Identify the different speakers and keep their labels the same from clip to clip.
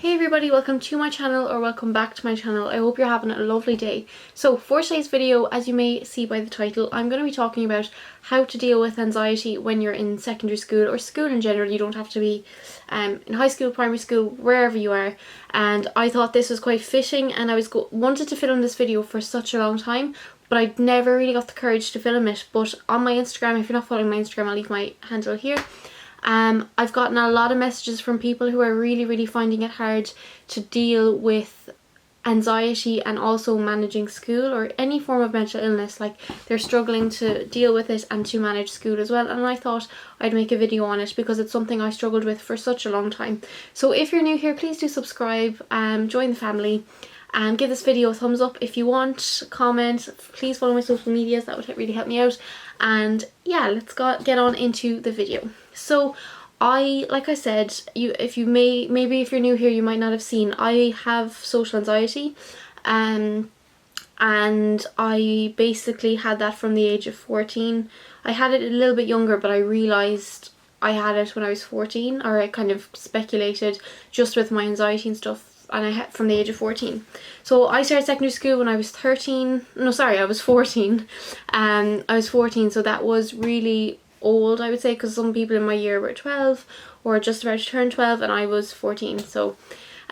Speaker 1: Hey everybody, welcome to my channel or welcome back to my channel. I hope you're having a lovely day. So for today's video, as you may see by the title, I'm going to be talking about how to deal with anxiety when you're in secondary school or school in general. You don't have to be in high school, primary school, wherever you are. And I thought this was quite fitting, and I wanted to film this video for such a long time, but I never really got the courage to film it. But on my Instagram, if you're not following my Instagram, I'll leave my handle here. I've gotten a lot of messages from people who are really finding it hard to deal with anxiety and also managing school or any form of mental illness. Like, they're struggling to deal with it and to manage school as well, and I thought I'd make a video on it because it's something I struggled with for such a long time. So if you're new here, please do subscribe, join the family, and give this video a thumbs up if you want. Comment, please follow my social medias, that would really help me out. And yeah, let's get on into the video. So like I said, maybe if you're new here, you might not have seen, I have social anxiety, and I basically had that from the age of 14. I had it a little bit younger, but I realised I had it when I was 14, or I kind of speculated just with my anxiety and stuff, and I had from the age of 14. So I started secondary school when I was 13. No, sorry, I was 14. I was 14, so that was really old, I would say, because some people in my year were 12 or just about to turn 12, and I was 14. So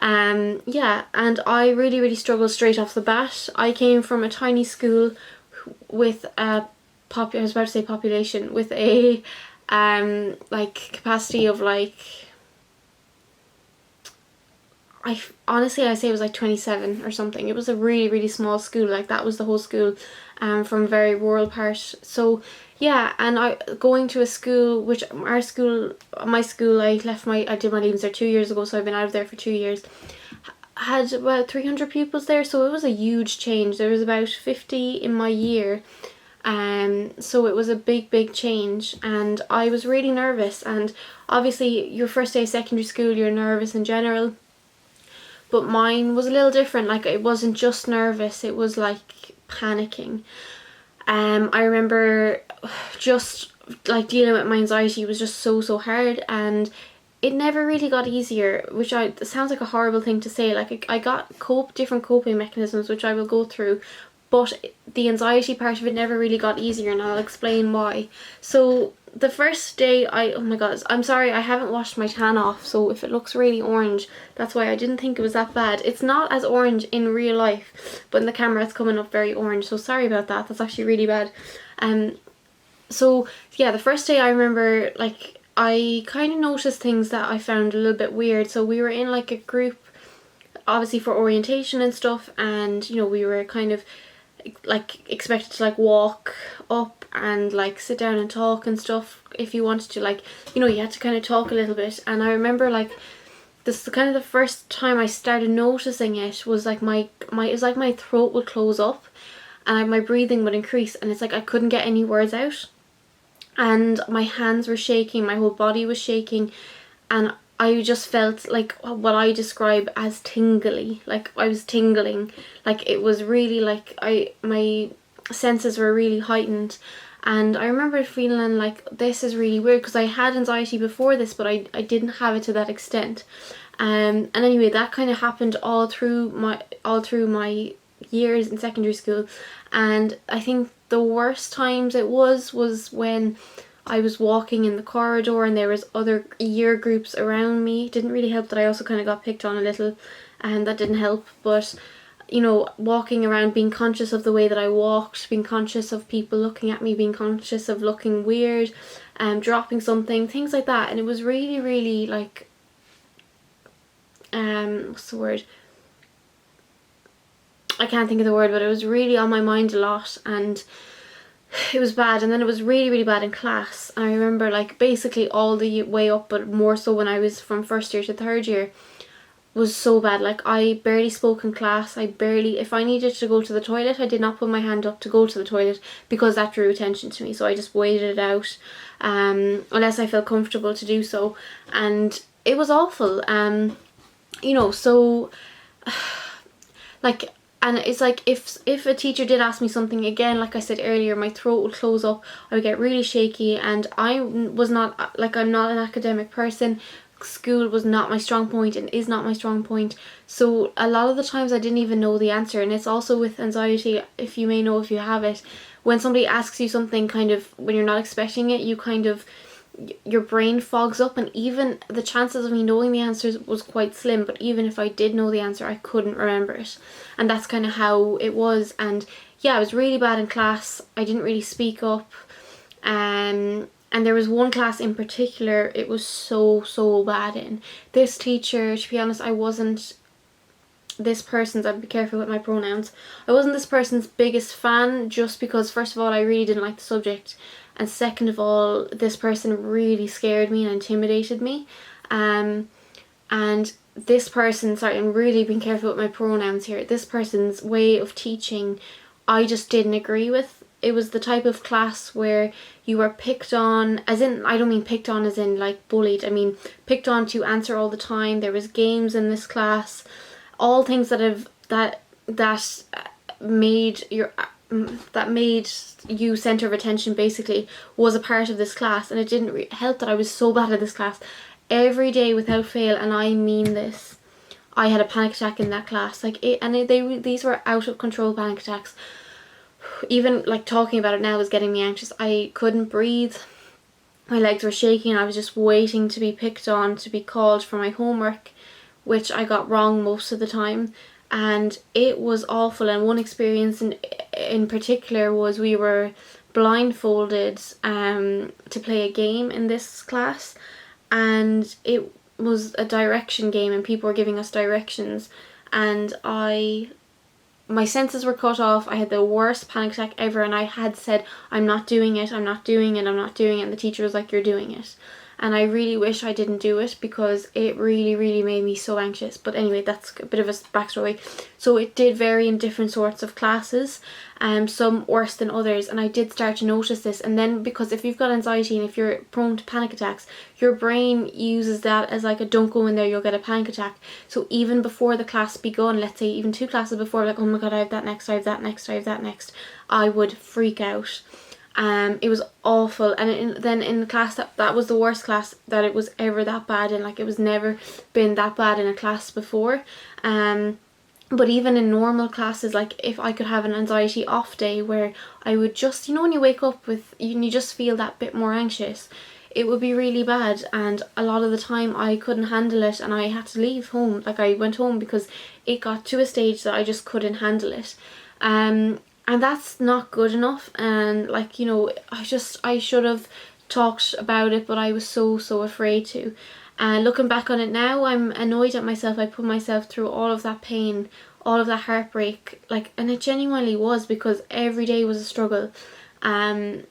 Speaker 1: yeah, and I really struggled straight off the bat. I came from a tiny school with population with a like capacity of like, honestly I say it was like 27 or something. It was a really small school. Like, that was the whole school, from a very rural part. So yeah, and I going to a school, which my school, I did my leavings there 2 years ago, so I've been out of there for 2 years, had about 300 pupils there, so it was a huge change. There was about 50 in my year, so it was a big change, and I was really nervous. And obviously your first day of secondary school, you're nervous in general, but mine was a little different. Like, it wasn't just nervous, it was like panicking. I remember just like dealing with my anxiety was just so hard, and it never really got easier, which it sounds like a horrible thing to say. Like, I got different coping mechanisms, which I will go through, but the anxiety part of it never really got easier, and I'll explain why. So the first day, oh my god, I'm sorry, I haven't washed my tan off, so if it looks really orange, that's why. I didn't think it was that bad. It's not as orange in real life, but in the camera it's coming up very orange, so sorry about that. That's actually really bad. So yeah, the first day I remember, like, I kind of noticed things that I found a little bit weird. So we were in like a group, obviously for orientation and stuff, and you know, we were kind of like expected to like walk up and like sit down and talk and stuff. If you wanted to, like, you know, you had to kind of talk a little bit. And I remember, like, this is kind of the first time I started noticing it, was like it was like my throat would close up and my breathing would increase, and it's like I couldn't get any words out, and my hands were shaking, my whole body was shaking, and I just felt like what I describe as tingly. Like, I was tingling. Like, it was really like my senses were really heightened. And I remember feeling like, this is really weird, because I had anxiety before this, but I didn't have it to that extent. And anyway, that kind of happened all through my years in secondary school. And I think the worst times it was when I was walking in the corridor and there was other year groups around me. It didn't really help that I also kind of got picked on a little, and that didn't help. But you know, walking around, being conscious of the way that I walked, being conscious of people looking at me, being conscious of looking weird, dropping something, things like that. And it was really like, what's the word? I can't think of the word, but it was really on my mind a lot, and it was bad. And then it was really bad in class. I remember, like, basically all the way up, but more so when I was from first year to third year, was so bad. Like, I barely spoke in class. If I needed to go to the toilet, I did not put my hand up to go to the toilet, because that drew attention to me. So I just waited it out, unless I felt comfortable to do so. And it was awful. You know, so like, and it's like, if a teacher did ask me something, again, like I said earlier, my throat would close up, I would get really shaky, and I was not, like, I'm not an academic person. school was not my strong point and is not my strong point. So a lot of the times I didn't even know the answer. And it's also with anxiety, if you may know if you have it, when somebody asks you something kind of when you're not expecting it, you kind of, your brain fogs up, and even the chances of me knowing the answers was quite slim. But even if I did know the answer, I couldn't remember it, and that's kind of how it was. And yeah, I was really bad in class. I didn't really speak up, and there was one class in particular it was so bad in. This teacher, to be honest, I wasn't this person's, I'd be careful with my pronouns, I wasn't this person's biggest fan, just because first of all I really didn't like the subject, and second of all this person really scared me and intimidated me. And this person, sorry, I'm really being careful with my pronouns here, this person's way of teaching I just didn't agree with. It was the type of class where you were picked on, as in, I don't mean picked on as in like bullied, I mean picked on to answer all the time. There was games in this class, all things that made your that made you center of attention basically was a part of this class. And it didn't help that I was so bad at this class. Every day without fail, and I mean this, I had a panic attack in that class. These were out of control panic attacks. Even like talking about it now is getting me anxious. I couldn't breathe, my legs were shaking, I was just waiting to be picked on, to be called for my homework, which I got wrong most of the time. And it was awful. And one experience in particular was we were blindfolded to play a game in this class, and it was a direction game and people were giving us directions, and my senses were cut off. I had the worst panic attack ever, and I had said, I'm not doing it, I'm not doing it, I'm not doing it, and the teacher was like, you're doing it. And I really wish I didn't do it because it really made me so anxious. But anyway, that's a bit of a backstory. So it did vary in different sorts of classes, some worse than others, and I did start to notice this. And then, because if you've got anxiety and if you're prone to panic attacks, your brain uses that as like a don't go in there, you'll get a panic attack. So even before the class begun, let's say even 2 classes before, like, oh my god, I have that next, I have that next, I have that next, I would freak out. It was awful. And then in the class, that was the worst class that it was ever that bad in. Like, it was never been that bad in a class before. But even in normal classes, like if I could have an anxiety off day where I would just, when you wake up with, you just feel that bit more anxious, it would be really bad. And a lot of the time I couldn't handle it and I had to leave home. Like, I went home because it got to a stage that I just couldn't handle it. And that's not good enough. And like, I should have talked about it, but I was so afraid to. And looking back on it now, I'm annoyed at myself. I put myself through all of that pain, all of that heartbreak, and it genuinely was, because every day was a struggle. For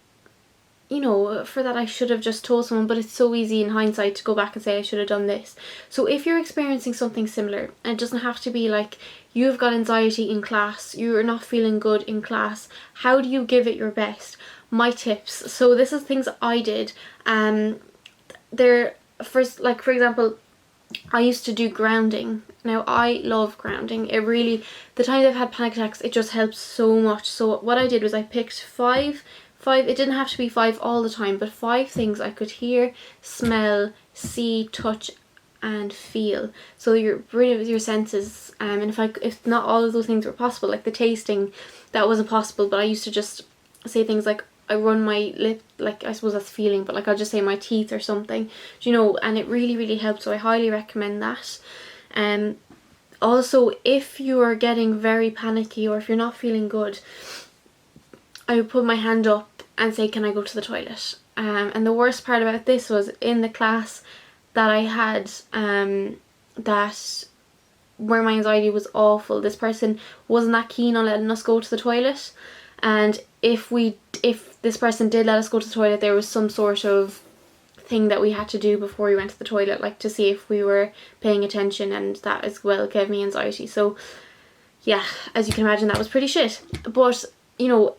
Speaker 1: that I should have just told someone, but it's so easy in hindsight to go back and say I should have done this. So if you're experiencing something similar, and it doesn't have to be like you've got anxiety in class, you're not feeling good in class, how do you give it your best? My tips. So this is things I did. For example, I used to do grounding. Now, I love grounding. It really, the times I've had panic attacks, it just helps so much. So what I did was I picked five, it didn't have to be 5 all the time, but 5 things I could hear, smell, see, touch, and feel. So you're brilliant with your senses. And if not all of those things were possible, like the tasting, that wasn't possible, but I used to just say things like, I run my lip, like, I suppose that's feeling, but like I'll just say my teeth or something, and it really helped. So I highly recommend that. Also, if you are getting very panicky or if you're not feeling good, I would put my hand up and say, can I go to the toilet? And the worst part about this was in the class that I had, that where my anxiety was awful, this person wasn't that keen on letting us go to the toilet. And if this person did let us go to the toilet, there was some sort of thing that we had to do before we went to the toilet, like to see if we were paying attention, and that as well gave me anxiety. So yeah, as you can imagine, that was pretty shit. But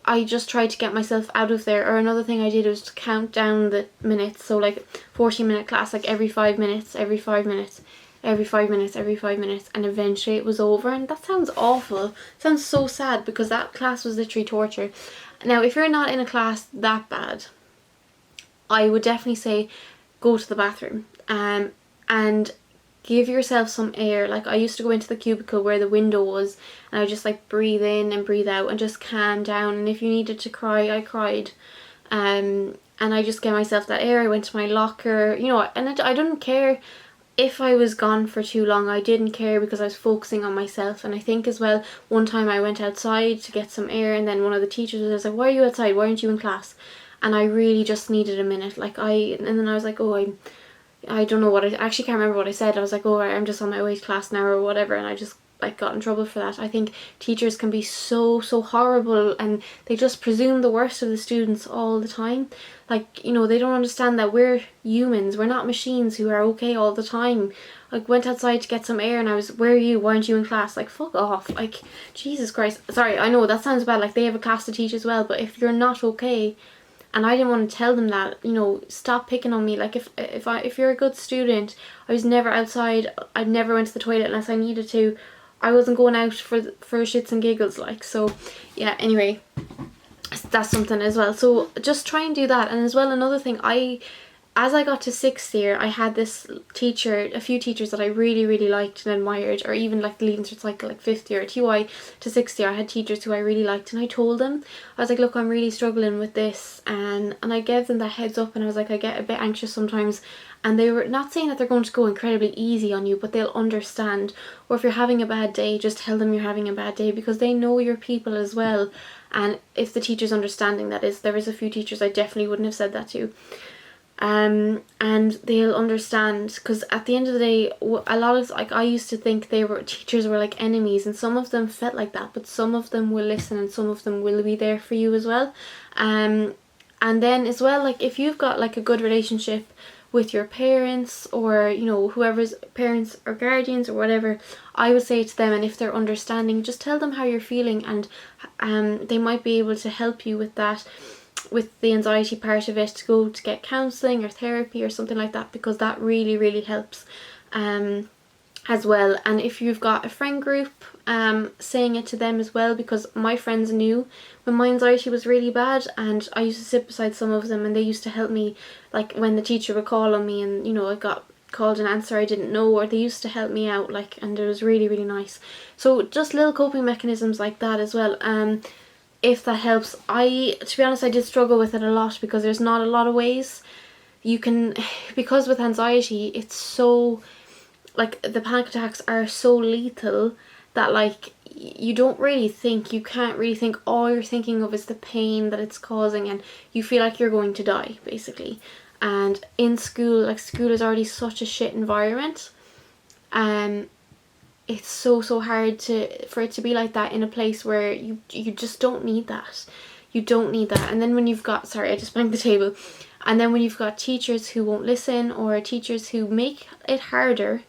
Speaker 1: I just tried to get myself out of there. Or another thing I did was to count down the minutes. So like 40-minute class, like every 5 minutes, every 5 minutes, every 5 minutes, every 5 minutes, and eventually it was over. And that sounds awful. It sounds so sad, because that class was literally torture. Now, if you're not in a class that bad, I would definitely say go to the bathroom. and give yourself some air. Like I used to go into the cubicle where the window was, and I would just like breathe in and breathe out and just calm down. And if you needed to cry, I cried. And I just gave myself that air. I went to my locker, you know, and I didn't care if I was gone for too long. I didn't care because I was focusing on myself. And I think as well, one time I went outside to get some air, and then one of the teachers was like, "Why are you outside? Why aren't you in class?" And I really just needed a minute. And then I was like, "Oh, I don't know what I actually can't remember what I said." I was like, "Oh, I'm just on my way to class now," or whatever, and I just like got in trouble for that. I think teachers can be so horrible, and they just presume the worst of the students all the time. Like, you know, they don't understand that we're humans, we're not machines who are okay all the time. Like, went outside to get some air, and I was, "Where are you? Why aren't you in class?" Like, fuck off. Like, Jesus Christ. Sorry, I know that sounds bad, like they have a class to teach as well, but if you're not okay, and I didn't want to tell them that, you know, stop picking on me. Like if you're a good student, I was never outside. I never went to the toilet unless I needed to. I wasn't going out for shits and giggles, like. So yeah, anyway, that's something as well. So just try and do that. And as well, another thing, as I got to sixth year, I had this teacher, a few teachers that I really, really liked and admired, or even like the Leaving Cert cycle, like fifth year, TY to sixth year, I had teachers who I really liked, and I told them, I was like, "Look, I'm really struggling with this," and I gave them the heads up, and I was like, "I get a bit anxious sometimes," and they were not saying that they're going to go incredibly easy on you, but they'll understand. Or if you're having a bad day, just tell them you're having a bad day, because they know your people as well. And if the teacher's understanding, that is, there is a few teachers I definitely wouldn't have said that to. And they'll understand, because at the end of the day, a lot of, like, I used to think teachers were like enemies, and some of them felt like that, but some of them will listen, and some of them will be there for you as well. And then as well, like, if you've got like a good relationship with your parents, or, you know, whoever's parents or guardians or whatever, I would say to them, and if they're understanding, just tell them how you're feeling, and they might be able to help you with that, with the anxiety part of it, to go to get counselling or therapy or something like that, because that really, really helps as well. And if you've got a friend group, saying it to them as well, because my friends knew when my anxiety was really bad, and I used to sit beside some of them, and they used to help me, like when the teacher would call on me and, you know, I got called an answer I didn't know, or they used to help me out, like, and it was really, really nice. So just little coping mechanisms like that as well. If that helps. To be honest, I did struggle with it a lot, because there's not a lot of ways you can, because with anxiety, it's so, like, the panic attacks are so lethal that, like, you can't really think, all you're thinking of is the pain that it's causing, and you feel like you're going to die, basically. And in school, like, school is already such a shit environment, it's so hard for it to be like that in a place where you just don't need that. You don't need that. And then when you've got, sorry, I just banged the table. And then when you've got teachers who won't listen, or teachers who make it harder,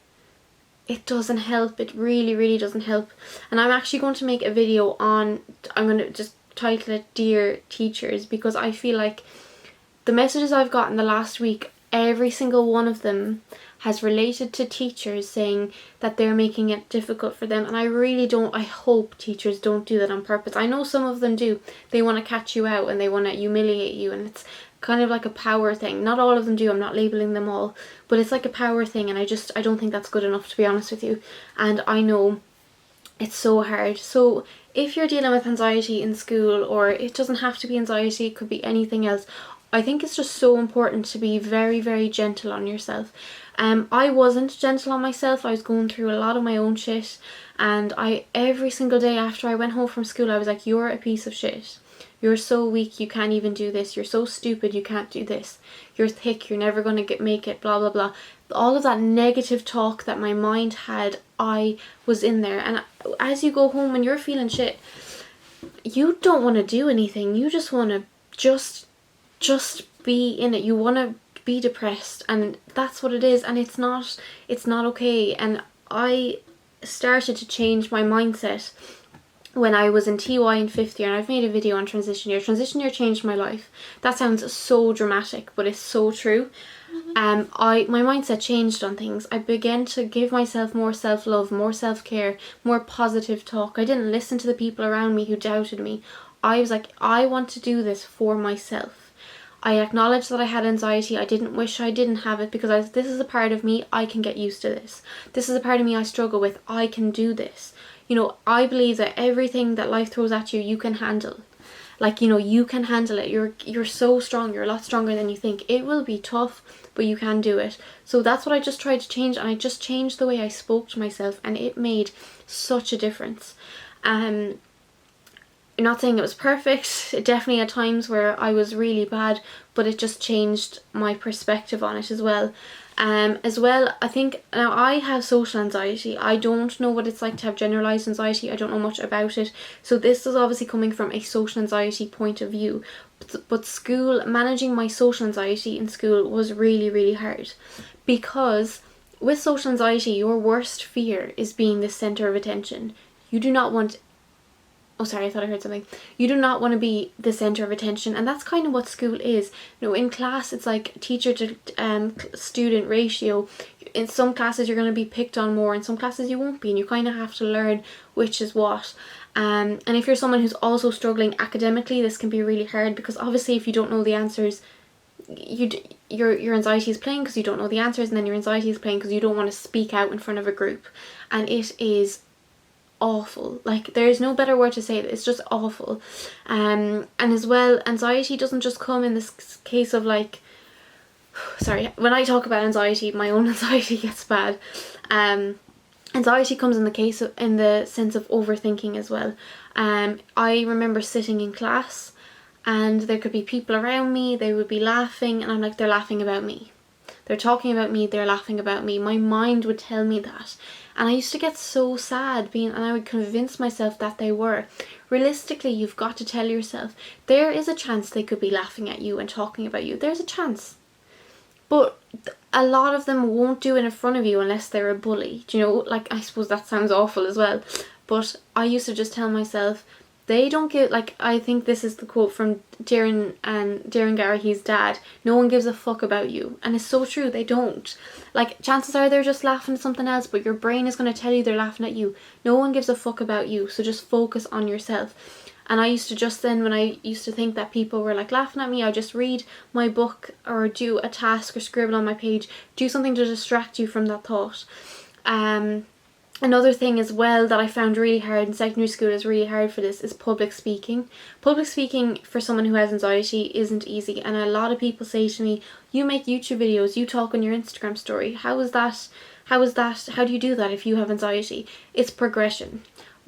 Speaker 1: it doesn't help. It really, really doesn't help. And I'm actually going to make a video on, I'm going to just title it Dear Teachers, because I feel like the messages I've got in the last week, every single one of them has related to teachers saying that they're making it difficult for them. And I hope teachers don't do that on purpose. I know some of them do. They want to catch you out, and they want to humiliate you, and it's kind of like a power thing. Not all of them do, I'm not labeling them all, but it's like a power thing, and I don't think that's good enough, to be honest with you. And I know it's so hard. So if you're dealing with anxiety in school, or it doesn't have to be anxiety, it could be anything else, I think it's just so important to be very, very gentle on yourself. I wasn't gentle on myself. I was going through a lot of my own shit, and every single day after I went home from school, I was like, "You're a piece of shit. You're so weak, you can't even do this. You're so stupid, you can't do this. You're thick, you're never going to make it, blah, blah, blah." All of that negative talk that my mind had, I was in there. And as you go home and you're feeling shit, you don't want to do anything. You just want to just be in it. You want to be depressed, and that's what it is, and it's not okay. And I started to change my mindset when I was in TY in fifth year, and I've made a video on transition year. Transition year changed my life. That sounds so dramatic, but it's so true. My mindset changed on things. I began to give myself more self-love, more self-care, more positive talk. I didn't listen to the people around me who doubted me. I was like, I want to do this for myself. I acknowledged that I had anxiety. I didn't wish I didn't have it, because this is a part of me, I can get used to this. This is a part of me I struggle with, I can do this. You know, I believe that everything that life throws at you, you can handle. Like, you know, you can handle it. You're so strong. You're a lot stronger than you think. It will be tough, but you can do it. So that's what I just tried to change, and I just changed the way I spoke to myself, and it made such a difference. I'm not saying it was perfect. It definitely at times where I was really bad, but it just changed my perspective on it as well. As well, I think now I have social anxiety. I don't know what it's like to have generalized anxiety. I don't know much about it. So this is obviously coming from a social anxiety point of view. But school, managing my social anxiety in school was really, really hard, because with social anxiety, your worst fear is being the center of attention. You do not want Oh, sorry, I thought I heard something. You do not want to be the center of attention, and that's kind of what school is. You know, in class, it's like teacher to student ratio. In some classes, you're going to be picked on more. In some classes, you won't be, and you kind of have to learn which is what. And if you're someone who's also struggling academically, this can be really hard, because obviously, if you don't know the answers, your anxiety is playing because you don't know the answers, and then your anxiety is playing because you don't want to speak out in front of a group, and it is awful. Like, there's no better word to say it. It's just awful. And as well, anxiety doesn't just come in this case of like, sorry, when I talk about anxiety, my own anxiety gets bad. Anxiety comes in the sense of overthinking as well. I remember sitting in class, and there could be people around me, they would be laughing, and I'm like, they're laughing about me. They're talking about me, they're laughing about me. My mind would tell me that. And I used to get so sad and I would convince myself that they were. Realistically, you've got to tell yourself, there is a chance they could be laughing at you and talking about you. There's a chance. But a lot of them won't do it in front of you unless they're a bully. Do you know, like, I suppose that sounds awful as well. But I used to just tell myself, they don't give, like, I think this is the quote from Darren Garahy's dad, no one gives a fuck about you. And it's so true, they don't. Like, chances are they're just laughing at something else, but your brain is going to tell you they're laughing at you. No one gives a fuck about you, so just focus on yourself. And I used to just then, when I used to think that people were like laughing at me, I just read my book or do a task or scribble on my page, do something to distract you from that thought. Another thing as well that I found really hard in secondary school, is really hard for this, is public speaking. Public speaking for someone who has anxiety isn't easy, and a lot of people say to me, you make YouTube videos, you talk on your Instagram story. How is that? How do you do that if you have anxiety? It's progression.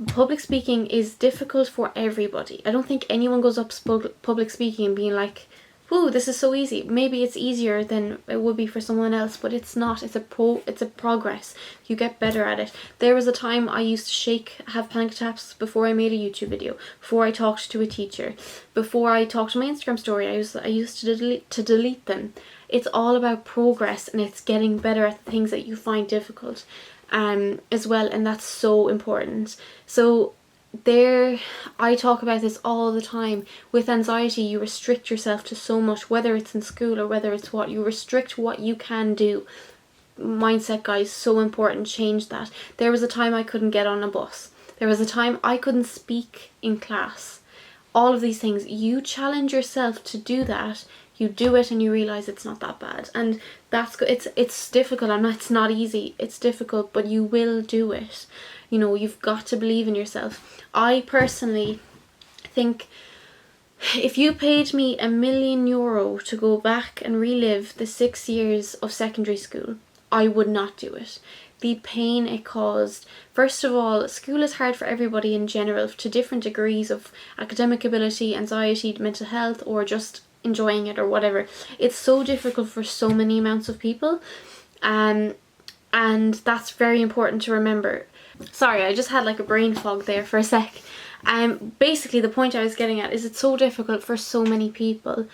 Speaker 1: Public speaking is difficult for everybody. I don't think anyone goes up public speaking and being like, whoa, this is so easy. Maybe it's easier than it would be for someone else, but it's not. It's a progress. You get better at it. There was a time I used to have panic attacks before I made a YouTube video, before I talked to a teacher, before I talked to my Instagram story. I used to delete them. It's all about progress, and it's getting better at the things that you find difficult, as well, and that's so important. So I talk about this all the time. With anxiety, you restrict yourself to so much, whether it's in school or whether it's what you restrict what you can do. Mindset, guys, so important. Change that. There was a time I couldn't get on a bus. There was a time I couldn't speak in class. All of these things, you challenge yourself to do that. You do it and you realize it's not that bad, and that's good. It's difficult, and it's not easy. It's difficult, but you will do it. You know, you've got to believe in yourself. I personally think if you paid me €1 million to go back and relive the 6 years of secondary school, I would not do it. The pain it caused. First of all, school is hard for everybody in general, to different degrees of academic ability, anxiety, mental health, or just enjoying it or whatever. It's so difficult for so many amounts of people, and that's very important to remember. Sorry, I just had like a brain fog there for a sec. Basically the point I was getting at is it's so difficult for so many people,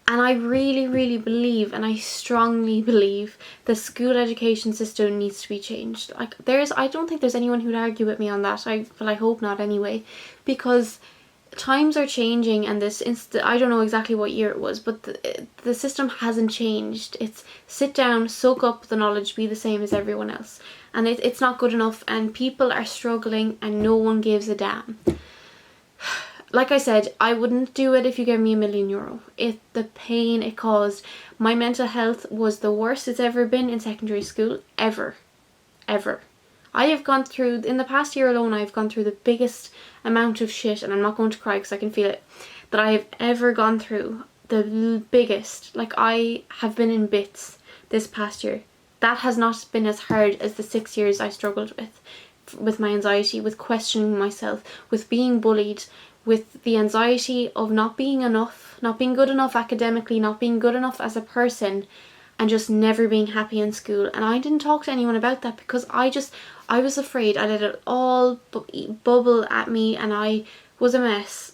Speaker 1: and I really, really believe, and I strongly believe, the school education system needs to be changed. Like, I don't think there's anyone who'd argue with me on that. But I hope not anyway, because times are changing, and I don't know exactly what year it was, but the system hasn't changed. It's sit down, soak up the knowledge, be the same as everyone else, and it's not good enough, and people are struggling and no one gives a damn. like I said, I wouldn't do it if you gave me €1,000,000. The pain it caused. My mental health was the worst it's ever been in secondary school, ever. I have gone through, in the past year alone, I've gone through the biggest amount of shit, and I'm not going to cry because I can feel it, that I have ever gone through. The biggest. Like, I have been in bits this past year. That has not been as hard as the 6 years I struggled with my anxiety, with questioning myself, with being bullied, with the anxiety of not being enough, not being good enough academically, not being good enough as a person, and just never being happy in school. And I didn't talk to anyone about that because I was afraid. I let it all bubble at me, and I was a mess.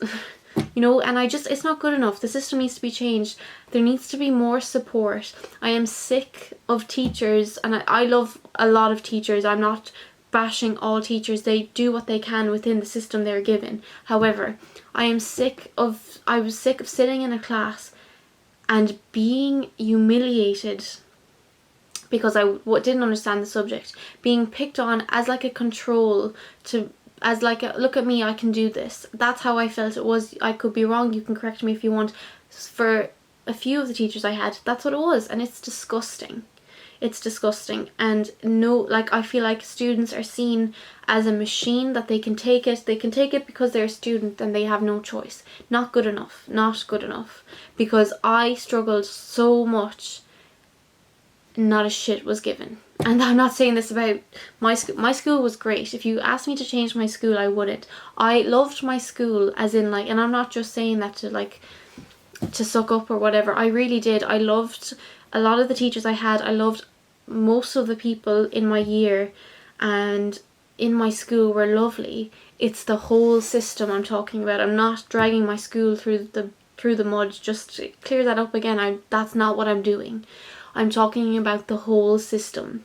Speaker 1: You know, and it's not good enough. The system needs to be changed. There needs to be more support. I am sick of teachers, and I love a lot of teachers. I'm not bashing all teachers. They do what they can within the system they're given. However, I was sick of sitting in a class and being humiliated because I didn't understand the subject, being picked on as like a control, as like a, look at me, I can do this. That's how I felt it was. I could be wrong, you can correct me if you want. For a few of the teachers I had, that's what it was, and it's disgusting. It's disgusting. And no, like, I feel like students are seen as a machine, that they can take it because they're a student and they have no choice. Not good enough. Because I struggled so much, not a shit was given. And I'm not saying this about my school. My school was great. If you asked me to change my school, I wouldn't. I loved my school, as in, like, and I'm not just saying that to suck up or whatever. I really did. I loved a lot of the teachers I had. I loved most of the people in my year and in my school were lovely. It's the whole system I'm talking about. I'm not dragging my school through the mud. Just to clear that up again. That's not what I'm doing. I'm talking about the whole system.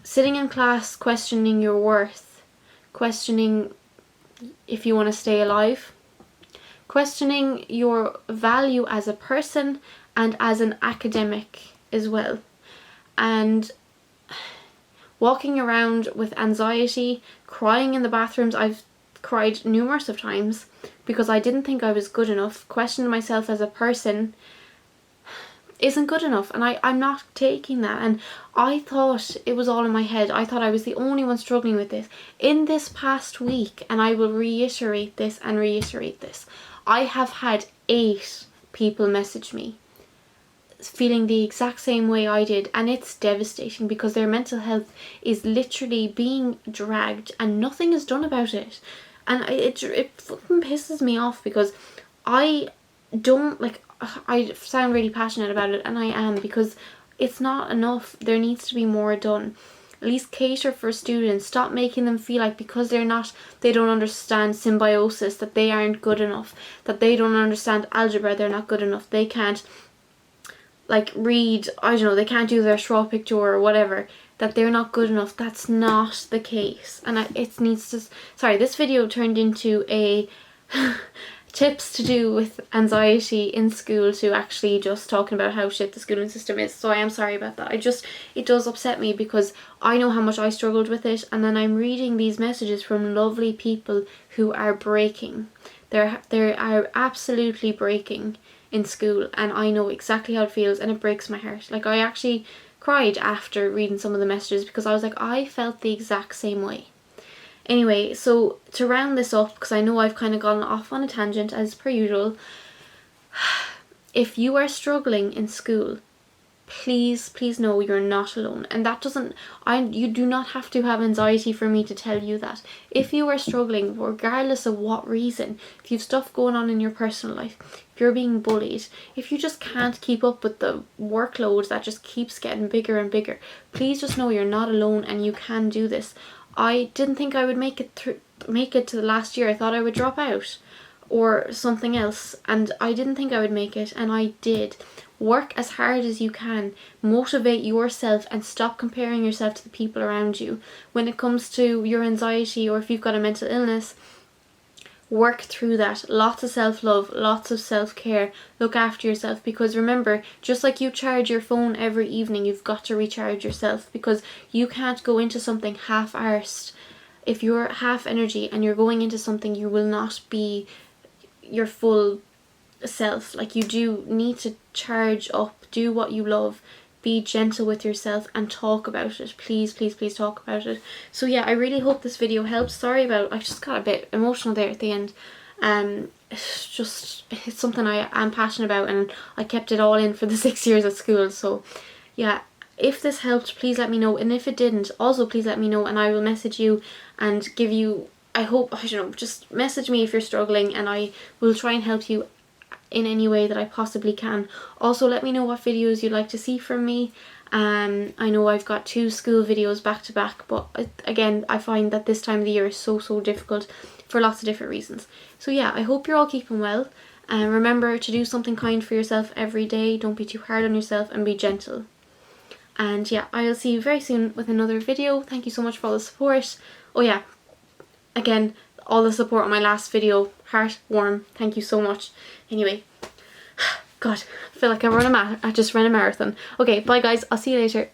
Speaker 1: Sitting in class, questioning your worth, questioning if you want to stay alive, questioning your value as a person and as an academic as well, and walking around with anxiety, crying in the bathrooms. I've cried numerous of times because I didn't think I was good enough, questioned myself as a person isn't good enough, and I'm not taking that. And I thought it was all in my head. I thought I was the only one struggling with this. In this past week, and I will reiterate this, I have had 8 people message me feeling the exact same way I did, and it's devastating because their mental health is literally being dragged and nothing is done about it. And it fucking pisses me off because I don't, like, I sound really passionate about it, and I am, because it's not enough. There needs to be more done. At least cater for students. Stop making them feel like because they don't understand symbiosis, that they aren't good enough, that they don't understand algebra, they're not good enough, they can't, like, read, I don't know, they can't do their straw picture or whatever, that they're not good enough. That's not the case. And this video turned into a tips to do with anxiety in school to actually just talking about how shit the schooling system is. So I am sorry about that. It does upset me because I know how much I struggled with it, and then I'm reading these messages from lovely people who are breaking. They are absolutely breaking in school, and I know exactly how it feels, and it breaks my heart. Like, I actually cried after reading some of the messages because I was like, I felt the exact same way. Anyway, so to round this up, because I know I've kind of gone off on a tangent as per usual, if you are struggling in school, please know you're not alone. And that you do not have to have anxiety for me to tell you that. If you are struggling, regardless of what reason, if you've stuff going on in your personal life, if you're being bullied, if you just can't keep up with the workload that just keeps getting bigger and bigger, please just know you're not alone and you can do this. I didn't think I would make it to the last year. I thought I would drop out or something else, and I didn't think I would make it, and I did. Work as hard as you can, motivate yourself, and stop comparing yourself to the people around you. When it comes to your anxiety, or if you've got a mental illness, work through that. Lots of self-love, lots of self-care. Look after yourself, because remember, just like you charge your phone every evening, you've got to recharge yourself, because you can't go into something half-arsed if you're half energy and you're going into something, you will not be your full self. Like, you do need to charge up, do what you love, be gentle with yourself, and talk about it. Please, please, please talk about it. So yeah, I really hope this video helps. Sorry about, I just got a bit emotional there at the end. It's something I am passionate about, and I kept it all in for the 6 years at school. So yeah, if this helped, please let me know, and if it didn't, also please let me know, and I will message you and give you, I hope, I don't know, just message me if you're struggling, and I will try and help you in any way that I possibly can. Also, let me know what videos you'd like to see from me. I know I've got 2 school videos back to back, but again, I find that this time of the year is so difficult for lots of different reasons. So yeah, I hope you're all keeping well, and remember to do something kind for yourself every day. Don't be too hard on yourself, and be gentle. And yeah, I'll see you very soon with another video. Thank you so much for all the support. Oh yeah, again, all the support on my last video, heart warm, thank you so much. Anyway, God, I feel like I just ran a marathon. Okay, bye guys, I'll see you later.